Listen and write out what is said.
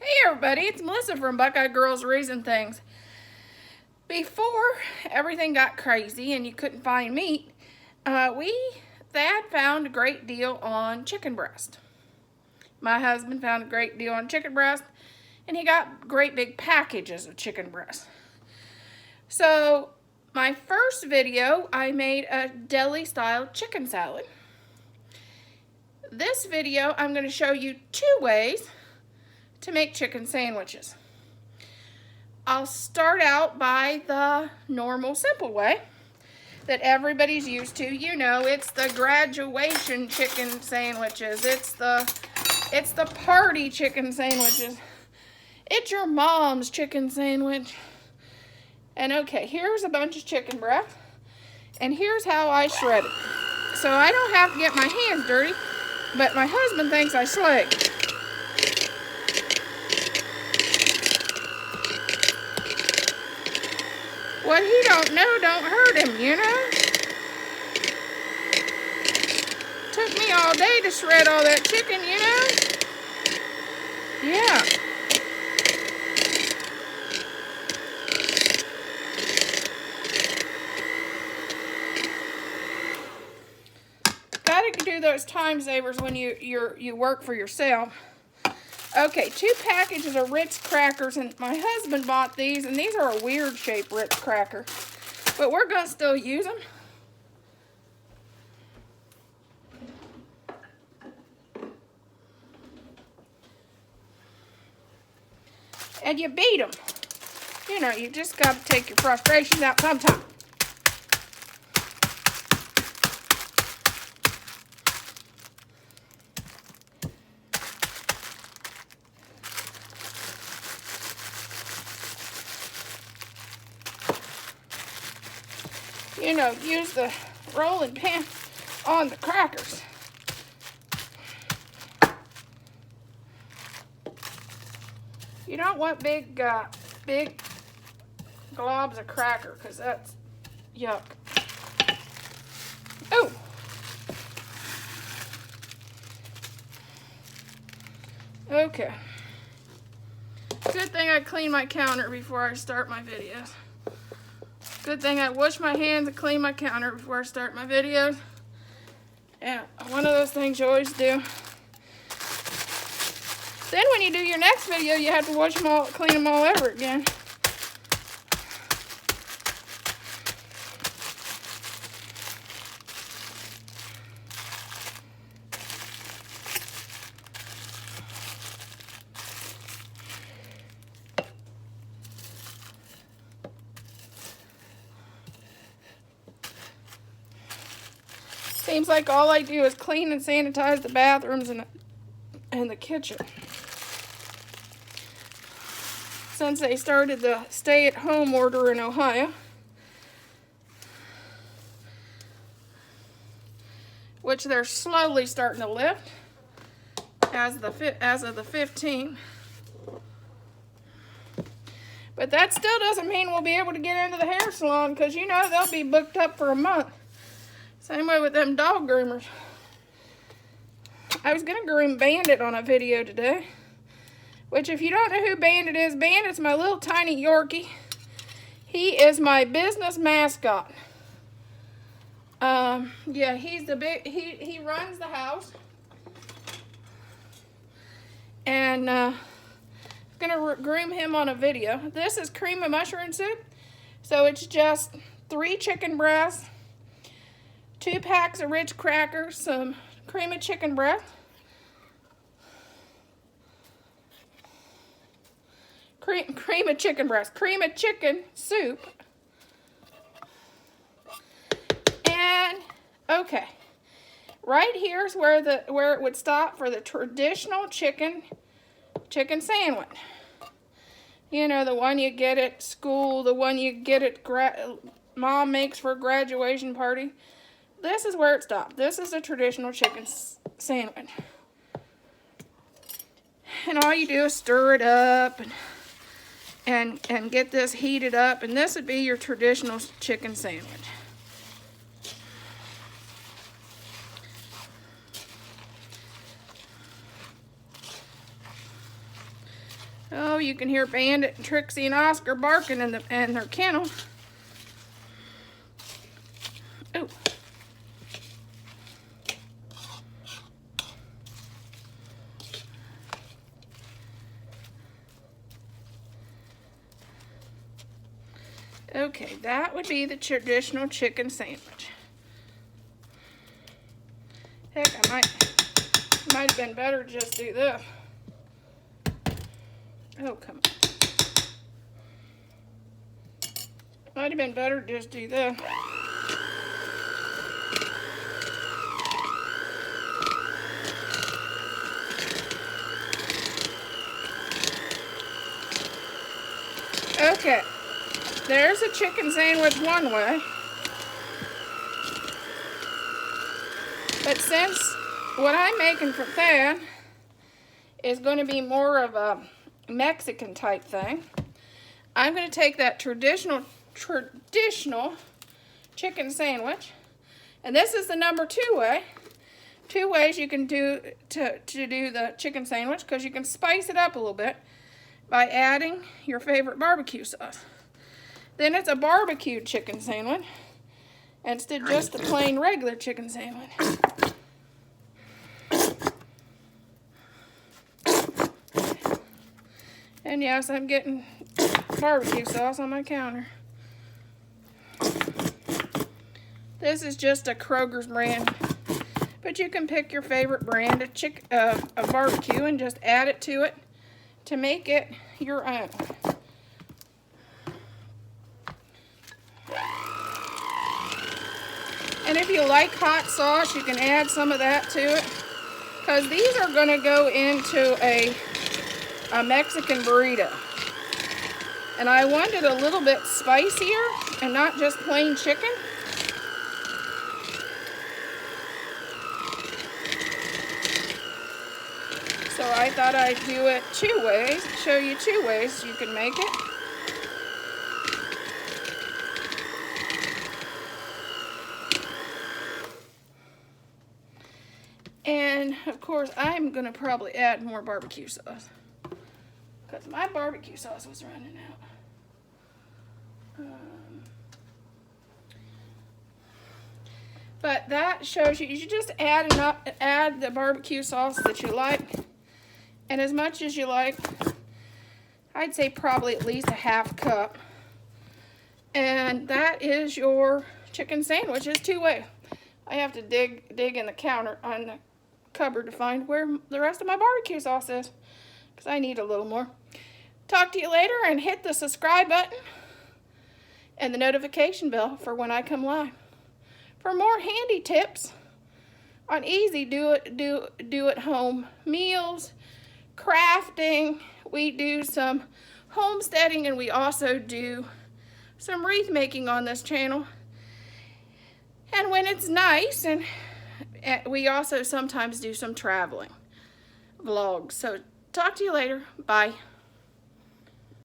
Hey everybody, it's Melissa from Buckeye Girls Raising Things. Before everything got crazy and you couldn't find meat, Thad found a great deal on chicken breast. My husband found a great deal on chicken breast, and he got great big packages of chicken breast. So my first video, I made a deli-style chicken salad. This video, I'm going to show you 2 ways to make chicken sandwiches. I'll start out by the normal simple way that everybody's used to. You know, it's the graduation chicken sandwiches. It's the party chicken sandwiches. It's your mom's chicken sandwich. And okay, here's a bunch of chicken breast. And here's how I shred it. So I don't have to get my hands dirty, but my husband thinks I slay. What he don't know don't hurt him, you know? Took me all day to shred all that chicken, you know? Yeah. Gotta do those time savers when you work for yourself. Okay, 2 packages of Ritz crackers, and my husband bought these, and these are a weird shaped Ritz cracker, but we're gonna still use them. And you beat them. You know, you just gotta take your frustrations out sometime. You know, use the rolling pin on the crackers. You don't want big globs of cracker, because that's yuck. Oh! Okay. Good thing I clean my counter before I start my videos. Good thing I wash my hands and clean my counter before I start my videos. Yeah, one of those things you always do. Then when you do your next video, you have to wash them all, clean them all over again. Seems like all I do is clean and sanitize the bathrooms and the kitchen. Since they started the stay-at-home order in Ohio, which they're slowly starting to lift as of the 15th. But that still doesn't mean we'll be able to get into the hair salon, because you know they'll be booked up for a month. Same way with them dog groomers. I was going to groom Bandit on a video today. Which, if you don't know who Bandit is, Bandit's my little tiny Yorkie. He is my business mascot. Yeah, he's the big, he runs the house. And, I'm going to groom him on a video. This is cream of mushroom soup. So it's just 3 chicken breasts, 2 packs of Ritz crackers, some cream of chicken breast, cream of chicken breast, cream of chicken soup, and okay, right here's where it would stop for the traditional chicken sandwich. You know, the one you get at school, the one you get at mom makes for a graduation party. This is where it stopped. This is a traditional chicken sandwich. And all you do is stir it up and get this heated up, and this would be your traditional chicken sandwich. Oh, you can hear Bandit, Trixie, and Oscar barking in their kennel. Oh. Okay, that would be the traditional chicken sandwich. Heck, I might have been better to just do this. Oh, come on. Might have been better to just do this. Okay, there's a chicken sandwich one way. But since what I'm making for Thad is going to be more of a Mexican type thing, I'm going to take that traditional chicken sandwich, and this is the number 2 way. 2 ways you can do to do the chicken sandwich, because you can spice it up a little bit by adding your favorite barbecue sauce. Then it's a barbecued chicken sandwich instead of just a plain regular chicken sandwich. And yes, I'm getting barbecue sauce on my counter. This is just a Kroger's brand, but you can pick your favorite brand of barbecue and just add it to it to make it your own. And if you like hot sauce, you can add some of that to it, because these are going to go into a Mexican burrito. And I want it a little bit spicier and not just plain chicken. So I thought I'd do it 2 ways, show you 2 ways you can make it. And of course, I'm gonna probably add more barbecue sauce, because my barbecue sauce was running out. But that shows you, you just add the barbecue sauce that you like, and as much as you like. I'd say probably at least a ½ cup. And that is your chicken sandwich. It's 2 way. I have to dig in the counter on the cupboard to find where the rest of my barbecue sauce is, because I need a little more. Talk to you later, and hit the subscribe button and the notification bell for when I come live. For more handy tips on easy do at home meals, crafting, we do some homesteading, and we also do some wreath making on this channel. And when it's nice, and we also sometimes do some traveling vlogs. So talk to you later. Bye.